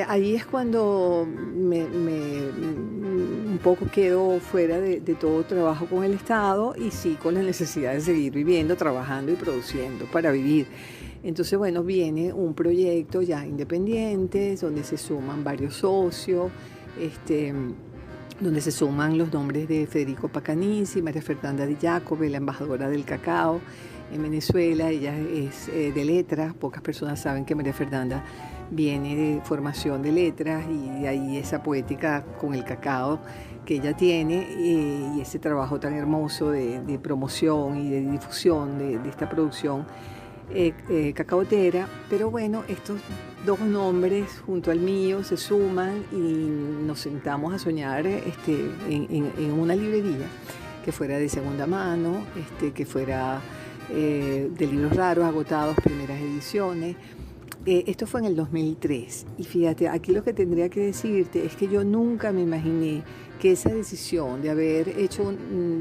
ahí es cuando un poco quedo fuera de todo trabajo con el Estado, y sí con la necesidad de seguir viviendo, trabajando y produciendo para vivir. Entonces, bueno, viene un proyecto ya independiente, donde se suman varios socios, donde se suman los nombres de Federico Pacanisi, María Fernanda Di Giacobbe, la embajadora del cacao en Venezuela. Ella es de letras, pocas personas saben que María Fernanda viene de formación de letras, y de ahí esa poética con el cacao que ella tiene, y ese trabajo tan hermoso de promoción y de difusión de esta producción cacaotera. Pero bueno, estos dos nombres junto al mío se suman y nos sentamos a soñar en una librería que fuera de segunda mano, que fuera de libros raros, agotados, primeras ediciones. Esto fue en el 2003, y fíjate, aquí lo que tendría que decirte es que yo nunca me imaginé que esa decisión de haber hecho,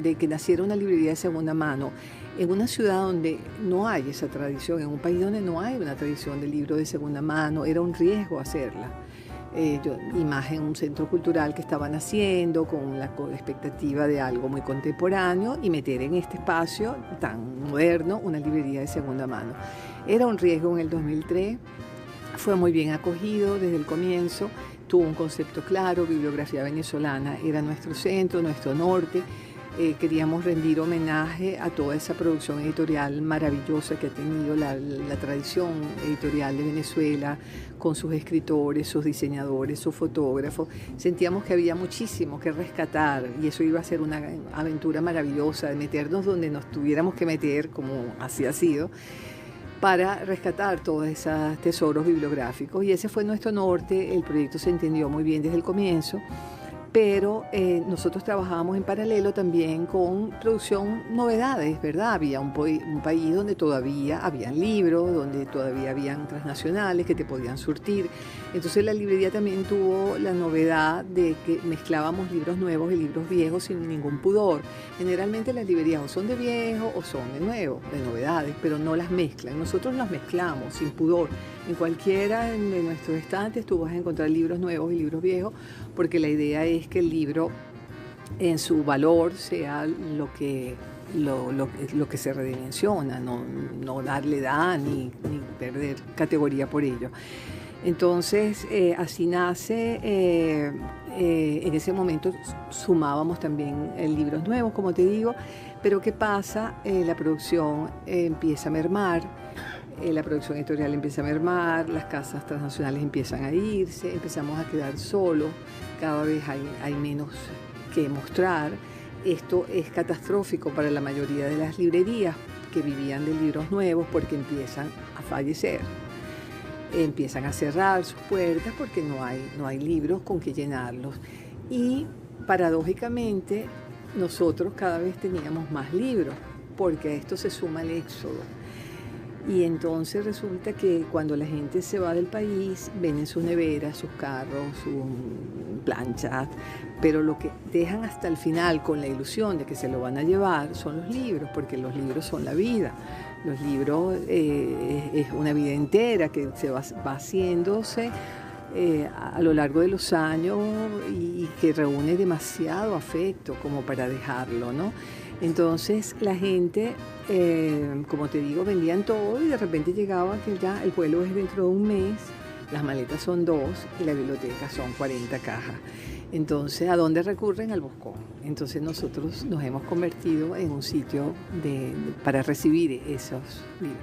de que naciera una librería de segunda mano en una ciudad donde no hay esa tradición, en un país donde no hay una tradición de libro de segunda mano, era un riesgo hacerla. Y más en un centro cultural que estaban haciendo con la expectativa de algo muy contemporáneo, y meter en este espacio tan moderno una librería de segunda mano. Era un riesgo en el 2003, fue muy bien acogido desde el comienzo, tuvo un concepto claro, bibliografía venezolana era nuestro centro, nuestro norte. Queríamos rendir homenaje a toda esa producción editorial maravillosa que ha tenido la tradición editorial de Venezuela, con sus escritores, sus diseñadores, sus fotógrafos. Sentíamos que había muchísimo que rescatar, y eso iba a ser una aventura maravillosa, de meternos donde nos tuviéramos que meter, como así ha sido, para rescatar todos esos tesoros bibliográficos. Y ese fue nuestro norte. El proyecto se entendió muy bien desde el comienzo, pero nosotros trabajábamos en paralelo también con producción novedades, ¿verdad? Había un país donde todavía habían libros, donde todavía habían transnacionales que te podían surtir. Entonces la librería también tuvo la novedad de que mezclábamos libros nuevos y libros viejos sin ningún pudor. Generalmente las librerías o son de viejo o son de nuevo, de novedades, pero no las mezclan. Nosotros las mezclamos sin pudor. En cualquiera de nuestros estantes tú vas a encontrar libros nuevos y libros viejos, porque la idea es que el libro en su valor sea lo que se redimensiona, no darle edad ni perder categoría por ello. Entonces, así nace, en ese momento sumábamos también libros nuevos, como te digo, pero ¿qué pasa? La producción empieza a mermar. La producción editorial empieza a mermar, las casas transnacionales empiezan a irse, empezamos a quedar solos, cada vez hay menos que mostrar. Esto es catastrófico para la mayoría de las librerías que vivían de libros nuevos porque empiezan a fallecer. Empiezan a cerrar sus puertas porque no hay libros con que llenarlos. Y paradójicamente nosotros cada vez teníamos más libros porque a esto se suma el éxodo. Y entonces resulta que cuando la gente se va del país, ven en sus neveras, sus carros, sus planchas, pero lo que dejan hasta el final con la ilusión de que se lo van a llevar son los libros, porque los libros son la vida. Los libros es una vida entera que se va haciéndose a lo largo de los años y que reúne demasiado afecto como para dejarlo, ¿no? Entonces la gente, como te digo, vendían todo y de repente llegaba que ya el vuelo es dentro de un mes, las maletas son 2 y la biblioteca son 40 cajas. Entonces, ¿a dónde recurren? Al Buscón. Entonces nosotros nos hemos convertido en un sitio para recibir esos libros.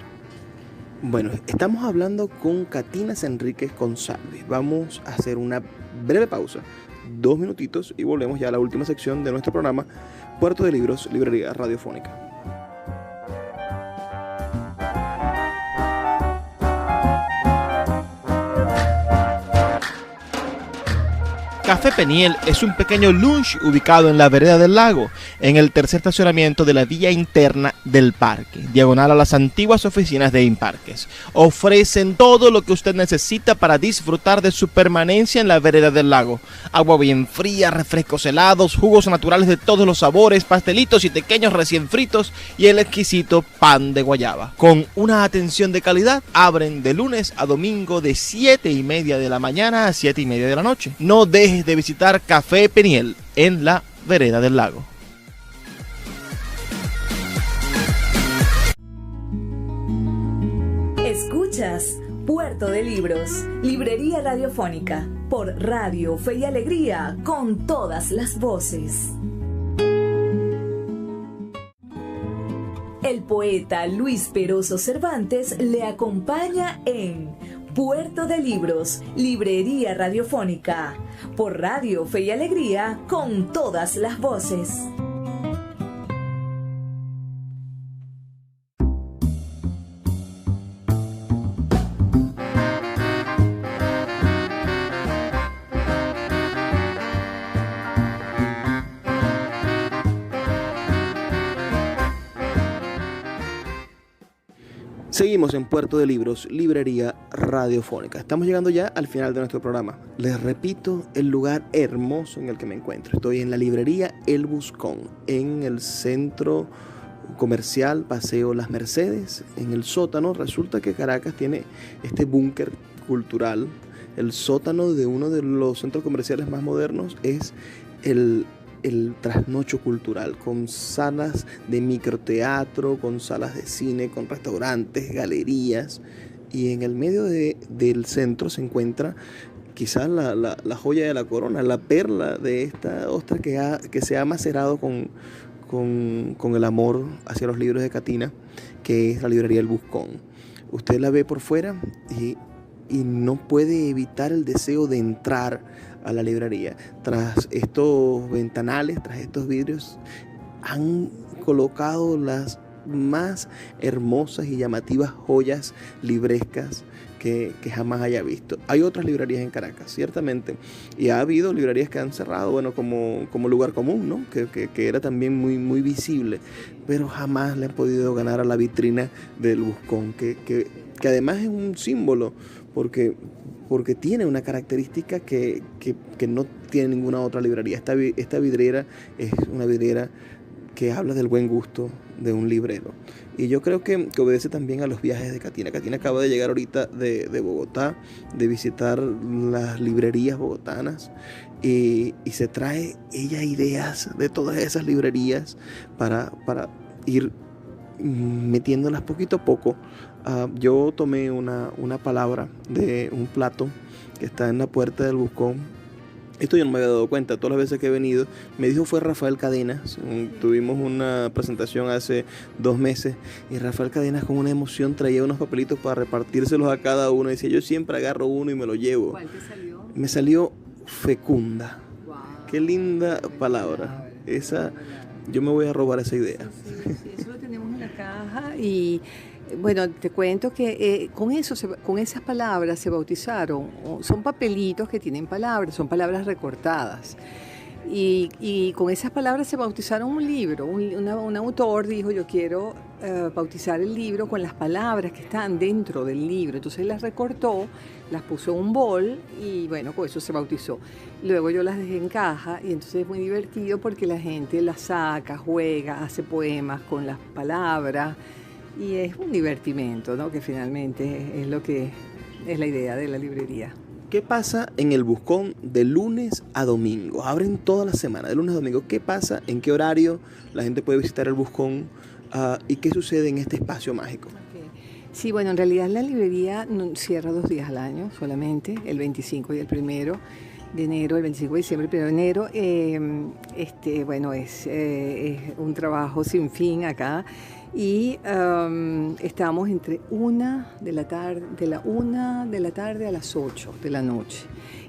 Bueno, estamos hablando con Catinas Enríquez González. Vamos a hacer una breve pausa, 2 minutitos, y volvemos ya a la última sección de nuestro programa, Puerto de Libros, Librería Radiofónica. Café Peniel es un pequeño lunch ubicado en la vereda del lago, en el tercer estacionamiento de la vía interna del parque, diagonal a las antiguas oficinas de Imparques. Ofrecen todo lo que usted necesita para disfrutar de su permanencia en la vereda del lago. Agua bien fría, refrescos helados, jugos naturales de todos los sabores, pastelitos y pequeños recién fritos y el exquisito pan de guayaba. Con una atención de calidad, abren de lunes a domingo de 7:30 de la mañana a 7:30 de la noche. No dejes de visitar Café Peniel en la vereda del lago. Escuchas Puerto de Libros, Librería Radiofónica, por Radio Fe y Alegría, con todas las voces. El poeta Luis Peroso Cervantes le acompaña en Puerto de Libros, Librería Radiofónica, por Radio Fe y Alegría, con todas las voces. Seguimos en Puerto de Libros, Librería Radiofónica. Estamos llegando ya al final de nuestro programa. Les repito el lugar hermoso en el que me encuentro. Estoy en la librería El Buscón, en el centro comercial Paseo Las Mercedes, en el sótano. Resulta que Caracas tiene este búnker cultural. El sótano de uno de los centros comerciales más modernos es el trasnocho cultural, con salas de microteatro, con salas de cine, con restaurantes, galerías, y en el medio del centro se encuentra quizás la joya de la corona, la perla de esta ostra que se ha macerado con el amor hacia los libros de Catina, que es la librería El Buscón. Usted la ve por fuera y no puede evitar el deseo de entrar a la librería. Tras estos ventanales, tras estos vidrios, han colocado las más hermosas y llamativas joyas librescas que jamás haya visto. Hay otras librerías en Caracas, ciertamente, y ha habido librerías que han cerrado, bueno, como Lugar Común, ¿no? que era también muy, muy visible, pero jamás le han podido ganar a la vitrina del Buscón, que además es un símbolo, porque tiene una característica que no tiene ninguna otra librería. Esta vidriera es una vidriera que habla del buen gusto de un librero. Y yo creo que obedece también a los viajes de Catina. Catina acaba de llegar ahorita de Bogotá, de visitar las librerías bogotanas, y se trae ella ideas de todas esas librerías para ir metiéndolas poquito a poco. Yo tomé una palabra de un plato que está en la puerta del Buscón. Esto yo no me había dado cuenta, todas las veces que he venido. Me dijo fue Rafael Cadenas. Tuvimos una presentación hace 2 meses y Rafael Cadenas con una emoción traía unos papelitos para repartírselos a cada uno. Decía, yo siempre agarro uno y me lo llevo. ¿Cuál te salió? Me salió Fecunda. Wow. Qué linda palabra. Esa, yo me voy a robar esa idea. Sí, eso lo tenemos en la caja y bueno, te cuento que con esas palabras se bautizaron. Son papelitos que tienen palabras, son palabras recortadas. Y con esas palabras se bautizaron un libro. Un autor dijo, yo quiero bautizar el libro con las palabras que están dentro del libro. Entonces las recortó, las puso en un bol y bueno, con eso se bautizó. Luego yo las dejé en caja y entonces es muy divertido porque la gente las saca, juega, hace poemas con las palabras y es un divertimento, ¿no? Que finalmente es lo que es la idea de la librería. ¿Qué pasa en el Buscón de lunes a domingo? Abren toda la semana, de lunes a domingo. ¿Qué pasa? ¿En qué horario la gente puede visitar el Buscón? ¿Y qué sucede en este espacio mágico? Okay. Sí, bueno, en realidad la librería cierra 2 días al año solamente, el 25 y el 1 de enero, el 25 de diciembre, el 1 de enero. Bueno, es un trabajo sin fin acá. Y estamos entre de la 1 de la tarde a las 8 de la noche.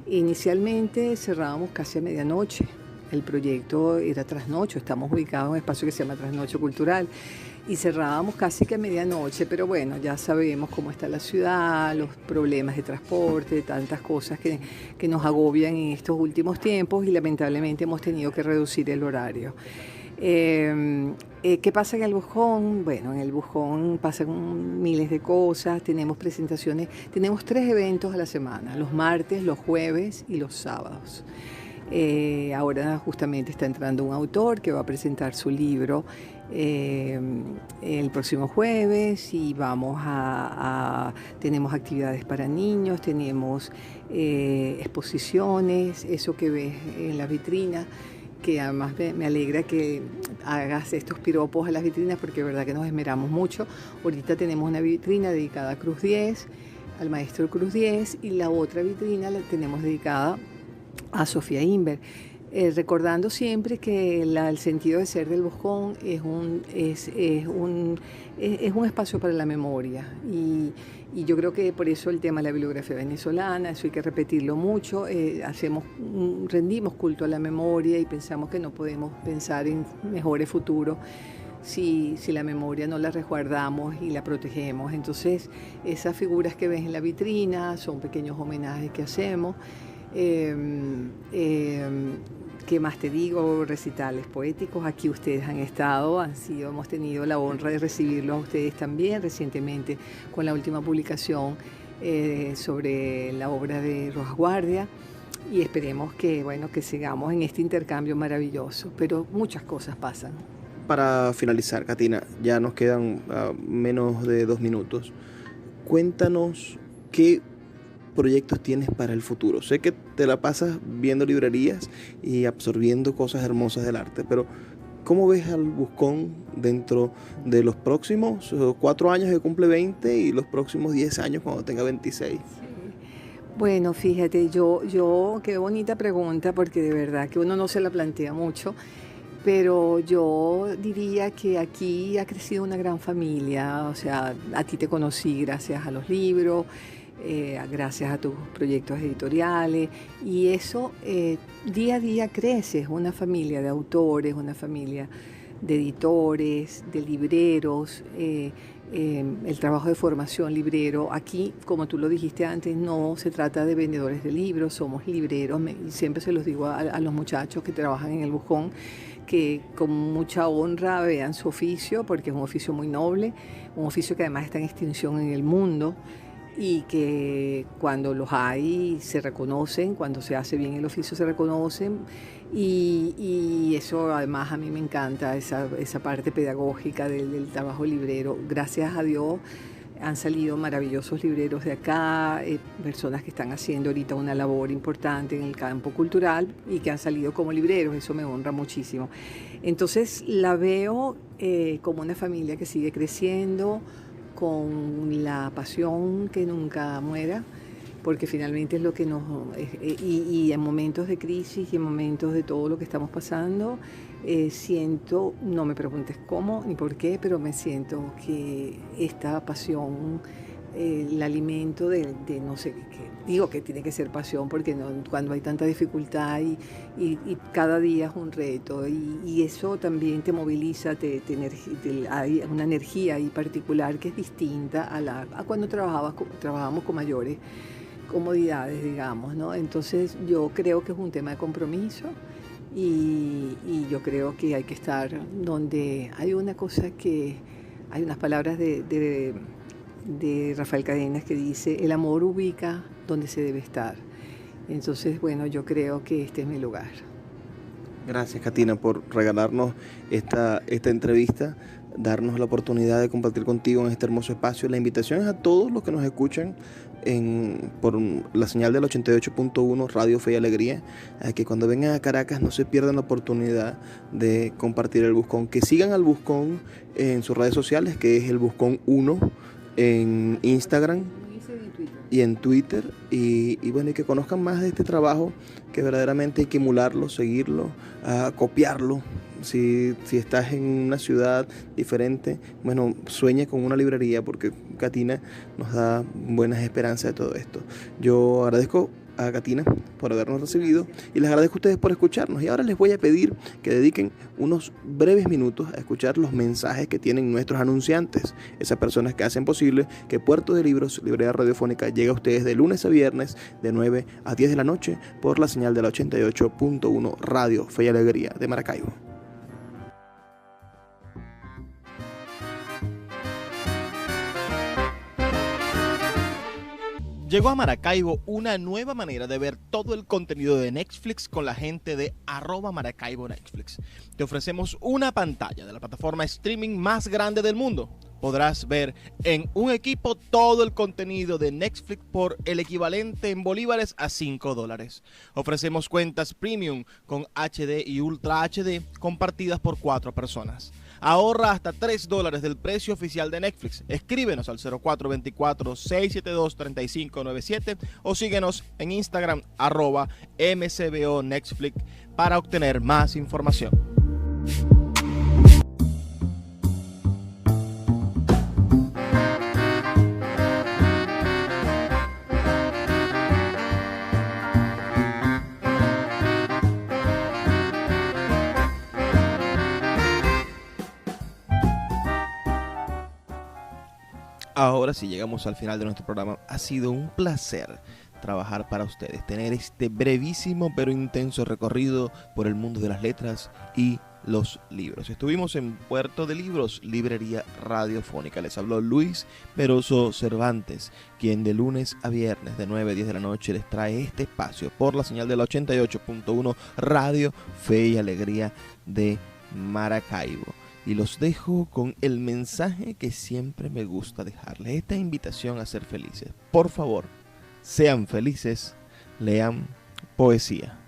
Inicialmente cerrábamos casi a medianoche. El proyecto era trasnocho, estamos ubicados en un espacio que se llama Trasnocho Cultural y cerrábamos casi que a medianoche, pero bueno, ya sabemos cómo está la ciudad, los problemas de transporte, tantas cosas que nos agobian en estos últimos tiempos y lamentablemente hemos tenido que reducir el horario. ¿Qué pasa en el Buscón? Bueno, en el Buscón pasan miles de cosas, tenemos presentaciones, tenemos 3 eventos a la semana, los martes, los jueves y los sábados. Ahora justamente está entrando un autor que va a presentar su libro el próximo jueves y tenemos actividades para niños, tenemos exposiciones, eso que ves en la vitrina, que además me alegra que hagas estos piropos a las vitrinas porque es verdad que nos esmeramos mucho. Ahorita tenemos una vitrina dedicada a Cruz 10, al maestro Cruz 10, y la otra vitrina la tenemos dedicada a Sofía Inver, recordando siempre que el sentido de ser del Buscón es un espacio para la memoria y yo creo que por eso el tema de la bibliografía venezolana, eso hay que repetirlo mucho, rendimos culto a la memoria y pensamos que no podemos pensar en mejores futuros si la memoria no la resguardamos y la protegemos. Entonces esas figuras que ves en la vitrina son pequeños homenajes que hacemos. ¿Qué más te digo? Recitales poéticos. Aquí ustedes han estado, hemos tenido la honra de recibirlos a ustedes también recientemente con la última publicación sobre la obra de Rojas Guardia y esperemos que sigamos en este intercambio maravilloso, pero muchas cosas pasan. Para finalizar, Katina, ya nos quedan menos de 2 minutos. Cuéntanos qué proyectos tienes para el futuro. Sé que te la pasas viendo librerías y absorbiendo cosas hermosas del arte, pero ¿cómo ves al Buscón dentro de los próximos 4 años que cumple 20 y los próximos 10 años cuando tenga 26? Sí. Bueno, fíjate, qué bonita pregunta porque de verdad que uno no se la plantea mucho, pero yo diría que aquí ha crecido una gran familia, o sea, a ti te conocí gracias a los libros, gracias a tus proyectos editoriales y eso día a día crece, es una familia de autores, una familia de editores, de libreros, el trabajo de formación librero. Aquí, como tú lo dijiste antes, no se trata de vendedores de libros, somos libreros, y siempre se los digo a los muchachos que trabajan en el Buscón, que con mucha honra vean su oficio, porque es un oficio muy noble, un oficio que además está en extinción en el mundo, y que cuando los hay se reconocen, cuando se hace bien el oficio se reconocen y eso además a mí me encanta, esa parte pedagógica del trabajo librero. Gracias a Dios han salido maravillosos libreros de acá, personas que están haciendo ahorita una labor importante en el campo cultural y que han salido como libreros, eso me honra muchísimo. Entonces la veo como una familia que sigue creciendo, con la pasión que nunca muera, porque finalmente es lo que y en momentos de crisis y en momentos de todo lo que estamos pasando, siento, no me preguntes cómo ni por qué, pero me siento que esta pasión el alimento de no sé qué. Digo que tiene que ser pasión porque cuando hay tanta dificultad y cada día es un reto y eso también te moviliza, hay una energía ahí particular que es distinta a cuando trabajábamos con mayores comodidades, digamos, ¿no? Entonces yo creo que es un tema de compromiso y yo creo que hay que estar donde hay una cosa que, hay unas palabras de Rafael Cadenas que dice, el amor ubica donde se debe estar. Entonces, bueno, yo creo que este es mi lugar. Gracias, Katina, por regalarnos esta entrevista, darnos la oportunidad de compartir contigo en este hermoso espacio. La invitación es a todos los que nos escuchan por la señal del 88.1 Radio Fe y Alegría, a que cuando vengan a Caracas no se pierdan la oportunidad de compartir el Buscón, que sigan al Buscón en sus redes sociales, que es el Buscón 1 en Instagram y en Twitter, y bueno, y que conozcan más de este trabajo, que verdaderamente hay que emularlo, seguirlo, copiarlo. Si estás en una ciudad diferente, bueno, sueña con una librería, porque Katina nos da buenas esperanzas de todo esto. Yo agradezco a Katina por habernos recibido y les agradezco a ustedes por escucharnos, y ahora les voy a pedir que dediquen unos breves minutos a escuchar los mensajes que tienen nuestros anunciantes, esas personas que hacen posible que Puerto de Libros, librería radiofónica, llegue a ustedes de lunes a viernes de 9 a 10 de la noche por la señal de la 88.1 Radio Fe y Alegría de Maracaibo. Llegó a Maracaibo una nueva manera de ver todo el contenido de Netflix con la gente de @Maracaibo Netflix. Te ofrecemos una pantalla de la plataforma streaming más grande del mundo. Podrás ver en un equipo todo el contenido de Netflix por el equivalente en bolívares a $5. Ofrecemos cuentas premium con HD y Ultra HD compartidas por 4 personas. Ahorra hasta $3 del precio oficial de Netflix. Escríbenos al 0424-672-3597 o síguenos en Instagram @MCBO Netflix para obtener más información. Ahora sí llegamos al final de nuestro programa. Ha sido un placer trabajar para ustedes, tener este brevísimo pero intenso recorrido por el mundo de las letras y los libros. Estuvimos en Puerto de Libros, librería radiofónica. Les habló Luis Peroso Cervantes, quien de lunes a viernes de 9 a 10 de la noche les trae este espacio por la señal del 88.1 Radio Fe y Alegría de Maracaibo. Y los dejo con el mensaje que siempre me gusta dejarles, esta invitación a ser felices. Por favor, sean felices, lean poesía.